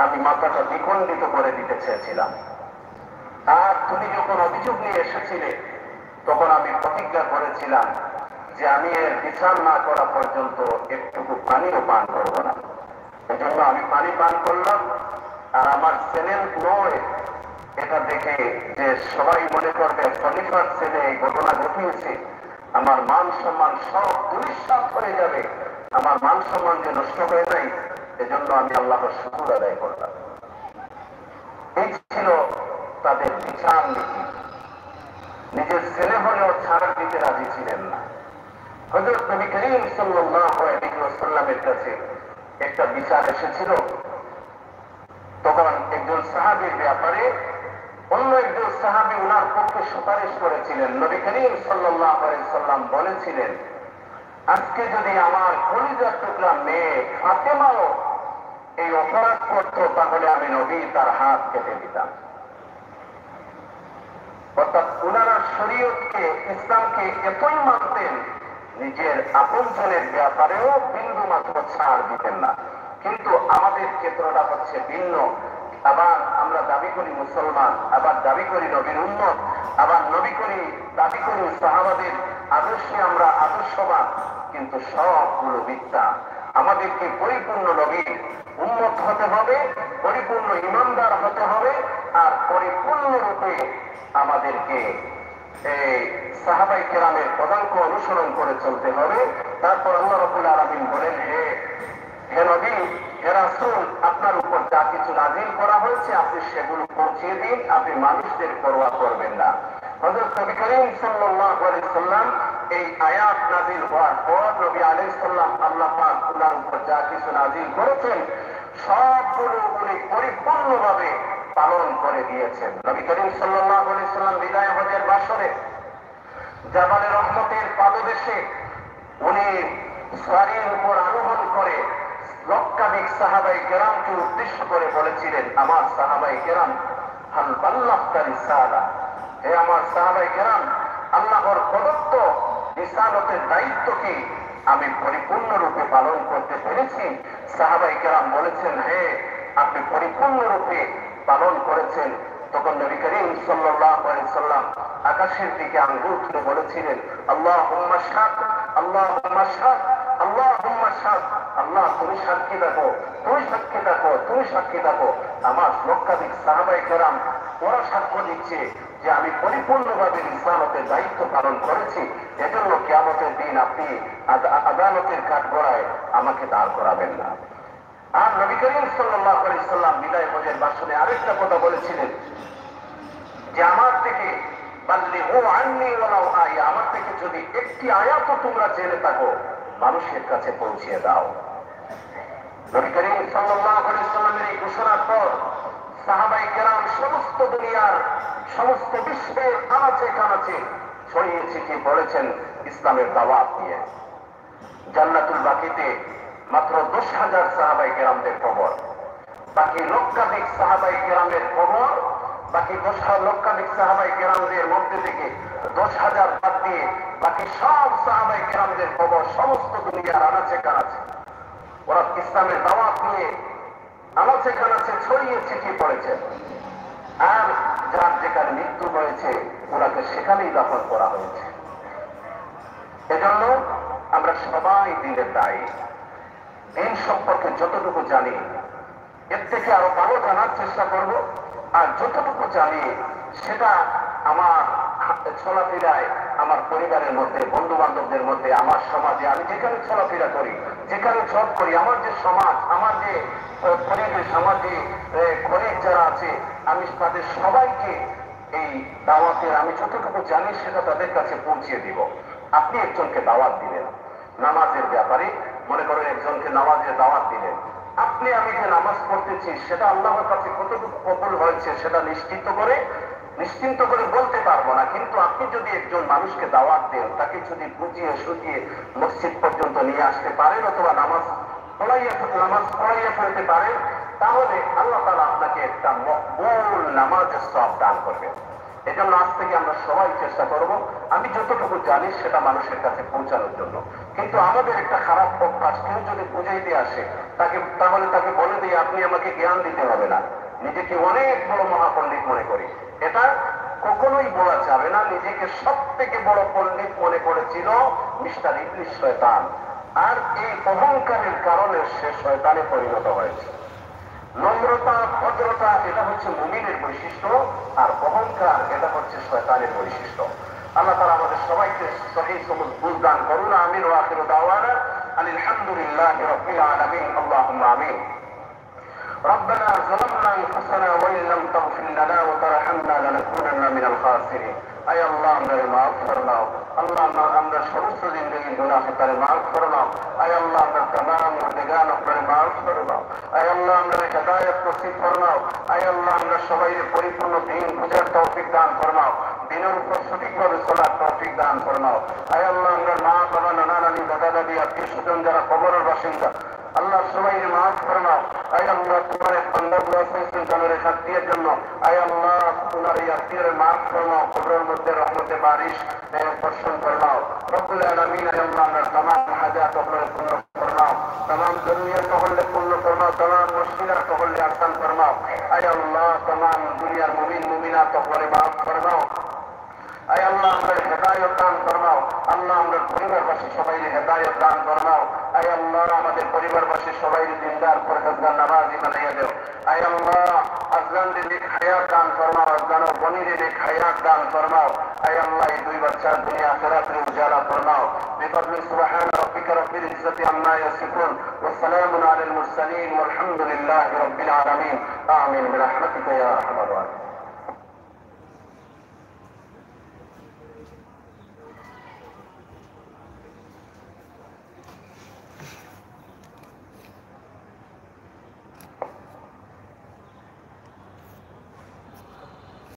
[SPEAKER 1] আমি মাথাটা দ্বিখণ্ডিত করে দিতে চেয়েছিলাম। আর তুমি যখন অভিযোগ নিয়ে এসেছিলে তখন আমি প্রতিজ্ঞা করেছিলাম যে আমি এর বিচার না করা পর্যন্ত একটুকু পানিও পান করব না। এজন্য আমি পানি পান করলাম। আর আমার ছেলে নয় এটা দেখে যে সবাই মনে করবে খলিফার ছেলে এই ঘটনা ঘটিয়েছে, আমার মান সম্মান সব ধূলিসাৎ হয়ে যাবে, আমার মান সম্মান যে নষ্ট হয়ে যায়, এজন্য আমি আল্লাহর শুকর আদায় করলাম। বিচার নীতি, নিজের ছেলে হলেও ছাড় দিতে রাজি ছিলেন না। হযরত নবী করিম সাল্লাল্লাহু আলাইহি ওয়াসাল্লামের কাছে একটা বিচার এসেছিল। তখন একজন সাহাবীর ব্যাপারে অন্য একজন সাহাবী উনার পক্ষে সুপারিশ করেছিলেন। নবী করিম সাল্লাল্লাহু আলাইহি ওয়াসাল্লাম বলেছিলেন, আজকে যদি আমার কলিজার টুকরা মেয়ে ফাতেমাও এই অপরাধ করত, তাহলে আমি নবী তার হাত কেটে দিতাম। অর্থাৎ উনারা শরীয়তকে, ইসলামকে এতই মানতেন, নিজের আপনজনের ব্যাপারেও বিন্দু মাত্র ছাড় দিতেন না। কিন্তু আমাদের ক্ষেত্রটা হচ্ছে ভিন্ন। আবার আমরা দাবি করি মুসলমান, আবার দাবি করি নবীর উম্মত, আবার দাবি করি সাহাবাদের আদর্শে আমরা আদর্শবান, কিন্তু সবগুলো মিথ্যা। আমাদেরকে পরিপূর্ণ নবীর উম্মত হতে হবে, পরিপূর্ণ ইমানদার হতে হবে, আর পরিপূর্ণরূপে আমাদেরকে সাহাবায়ে কেরামের পদাঙ্ক অনুসরণ করে চলতে হবে। তারপর আল্লাহ রাব্বুল আলামিন বলেন, হে নবী, হে রাসূল, আপনার উপর যা কিছু নাযিল করা হয়েছে আপনি সেগুলো পৌঁছিয়ে দিন, আপনি মানুষদের পরোয়া করবেন না। হযরত নবী করিম সাল্লাল্লাহু আলাইহি সাল্লাম এই আয়াত নাযিল হওয়ার পর নবী আলাইহিস সালাম আল্লাহ পাক ওনার উপর যা কিছু নাযিল করেছেন সবগুলো উনি পরিপূর্ণভাবে পালন করে দিয়েছেন। নবী করিম সাল্লাল্লাহু আলাইহি সাল্লাম বিদায় হজের বাসরে জাবালে রহমতের পাদদেশে উনি সওয়ারির উপর আরোহণ করে লক্ষাধিক সাহাবায়ে কেরামকে উদ্দেশ্য করে বলেছিলেন, আমার সাহাবায়ে কেরাম, হাল বাল্লাগতা রিসালা, হে আমার সাহাবায়ে কেরাম, আল্লাহর প্রদত্ত রিসালতের দায়িত্ব কি আমি পরিপূর্ণরূপে পালন করতে পেরেছি? সাহাবায়ে কেরাম বলেছেন, হে, আপনি পরিপূর্ণরূপে পালন করেছেন। তখন নবী করিম সাল্লাল্লাহু আলাইহি সাল্লাম আকাশের দিকে আঙ্গুল তুলে বলেছিলেন, আল্লাহুম্মা শাহাদ, আল্লাহুম্মা শাহাদ, আল্লাহুম্মা শাহাদ, আল্লাহ তুমি সাক্ষী থাকো, তুমি সাক্ষী থাকো, তুমি সাক্ষী থাকো। আমার লক্ষাধিক সাহাবায়ে কেরাম ওরা সাক্ষ্য দিচ্ছে যে আমি পরিপূর্ণভাবে রিসালতের দায়িত্ব পালন করেছি। এজন্য কিয়ামতের দিন আপনি আদালতের কাঠগড়ায় আমাকে দাঁড় করাবেন না। আর নবী করিম সাল্লাল্লাহু আলাইহি সাল্লাম বিদায় হজের ভাষণে আরেকটা কথা বলেছিলেন যে আমার থেকে বাল্লিগু আন্নী ওয়ালাউ আয়া, আমার থেকে যদি একটি আয়াতও তোমরা জেনে থাকো মানুষের কাছে পৌঁছিয়ে দাও। নবী করিম সাল্লাল্লাহু আলাইহি সাল্লামের এই ঘোষণার পর সাহাবায়ে কেরাম সমস্ত দুনিয়ার, সমস্ত বিশ্বের আনাচে কানাচে ছড়িয়ে ছিটিয়ে পড়েছেন ইসলামের দাওয়াত নিয়ে। জান্নাতুল বাকিতে মাত্র 10,000 সাহাবায়ে কেরামদের কবর, বাকি লক্ষাধিক সাহাবায়ে কেরামের কবর, বাকি 10 লক্ষাধিক সাহাবায়ে কেরামদের মধ্যে থেকে 10,000 বাদ দিয়ে বাকি সব সাহাবায়ে কেরামদের কবর সমস্ত দুনিয়ার আনাচে কানাচে। ওরা ইসলামের দাওয়াত নিয়ে আনাচে কানাচে ছড়িয়ে ছিটিয়ে পড়েছে। আর যার যেখানে মৃত্যু হয়েছে ওনাকে সেখানেই দাফন করা হয়েছে। এজন্য আমরা সবাই দিনের দায়ী। দিন সম্পর্কে যতটুকু জানি এর থেকে আরো ভালো জানার চেষ্টা করব, আর যতটুকু জানি সেটা আমার চলাফেরায়, আমার পরিবারের মধ্যে, বন্ধু বান্ধবদের মধ্যে, আমার সমাজে, আমি যেখানে চলাফেরা করি, যেখানে জব করি, আমার যে সমাজ, আমার যে পরিবেশ, আমার যে কলিগ যারা আছে, আমি তাদের সবাইকে এই দাওয়াতের আমি যতটুকু জানি সেটা তাদের কাছে পৌঁছিয়ে দিব। আপনি একজনকে দাওয়াত দিলেন নামাজের ব্যাপারে, মনে করেন একজনকে নামাজের দাওয়াত দিলেন, আপনি আমি যে নামাজ পড়তেছি সেটা আল্লাহর কাছে কতটুকু কবুল হয়েছে সেটা নিশ্চিন্ত করে বলতে পারবো না। কিন্তু আপনি যদি একজন মানুষকে দাওয়াত দেন, তাকে যদি বুঝিয়ে সুঝিয়ে মসজিদ পর্যন্ত নিয়ে আসতে পারেন অথবা নামাজ পড়াইয়া ফেলতে পারেন, তাহলে আল্লাহ তাআলা আপনাকে একটা মকবুল নামাজের সওয়াব দান করবেন। এজন্য আজ থেকে আমরা সবাই চেষ্টা করব আমি যতটুকু জানি সেটা মানুষের কাছে পৌঁছানোর জন্য। কিন্তু আমাদের একটা খারাপ অভ্যাস, কেউ যদি বুঝাইতে আসে তাহলে তাকে বলে দিয়ে আপনি আমাকে জ্ঞান দিতে হবে না। নিজেকে অনেক বড় মহাপণ্ডিত মনে করি, এটা কখনোই বলা যাবে না। নিজেকে সব থেকে বড় পণ্ডিত মনে করেছিল মিস্টার ইবলিস শয়তান, আর এই অহংকারের কারণে সে শয়তানে পরিণত হয়েছে। নম্রতা, ভদ্রতা এটা হচ্ছে মুমিনের বৈশিষ্ট্য, আর অহংকার এটা হচ্ছে শয়তানের বৈশিষ্ট্য। আল্লাহ তাআলা আমাদের সবাইকে সহিহ সবুজ বুঝদান করুন। আমিন ওয়া আখিরু দাওয়ানা আলহামদুলিল্লাহি রাব্বিল আলামিন। আল্লাহুম্মা আমিন। ربنا ظلمنا انفسنا وان لم تغفر لنا وترحمنا لنكونن মিনাল খাসিরিন। আয় আল্লাহ আমাদের মাফ ফরমাও। আল্লাহ আমরা সমস্ত জিন্দগির গুনাহ তারে মাফ ফরমাও। আয় আল্লাহ আমরা तमाम গুনাহগান আপনারে মাফ ফরমাও। আয় আল্লাহ আমাদের হেদায়েত নসিব ফরমাও। আয় আল্লাহ আমরা সবাই পরিপূর্ণ দ্বীন বুঝার তৌফিক দান ফরমাও। দ্বীনের উপর সঠিকভাবে চলার তৌফিক দান ফরমাও। আয় আল্লাহ আমরা মা বাবা নানা নানি দাদা দাদি আত্মীয় স্বজন যারা কবরের বাসিন্দা আল্লাহ সবাই মাফ ফরমাও। আয় আল্লাহ তোমার বান্দাগুলো আছেন জানের খাতিরের জন্য আয় আল্লাহ তোমার এই আত্মীয়ের মাফ ফরমাও, কবরের মধ্যে রহমতে বারিশ বর্ষণ ফরমাও। রব্বুল আলামিন আয় আল্লাহ আমরা तमाम হাজাত আপনার পূর্ণ ফরমাও, तमाम জরুরিয়াত হলে পূর্ণ ফরমাও, तमाम মুশকিলাত হলে আসান ফরমাও। আয় আল্লাহ तमाम দুনিয়ার মুমিন মুমিনাত হলে মাফ ফরমাও। আয় আল্লাহ আমাদের হেদায়েত দান ফরমাও। আল্লাহ আমাদের পরিবারবাসী সবাই হেদায়েত দান ফরমাও। আয় আল্লাহ আমাদের পরিবারবাসী সবাই দিনদার পরহেজগার নামাজি বানাইয়া দাও। আয় আল্লাহ আজলানদের নেক হায়াত দান ফরমাও, আজলান ও বনিরে নেক হায়াত দান ফরমাও। আয় আল্লাহ এই দুই বাচ্চার দুনিয়া আখিরাতের উজালা ফরমাও। বিফadli সুবহান রাব্বিকা রাব্বিল ইজ্জাতি আম্মা ইয়াসিফুন ওয়া সালামুন আলাল মুরসালিন ওয়ালহামদুলিল্লাহি রাব্বিল আলামিন। আমিন বিরহমাতিকা ইয়া আরহামার রাহিমিন।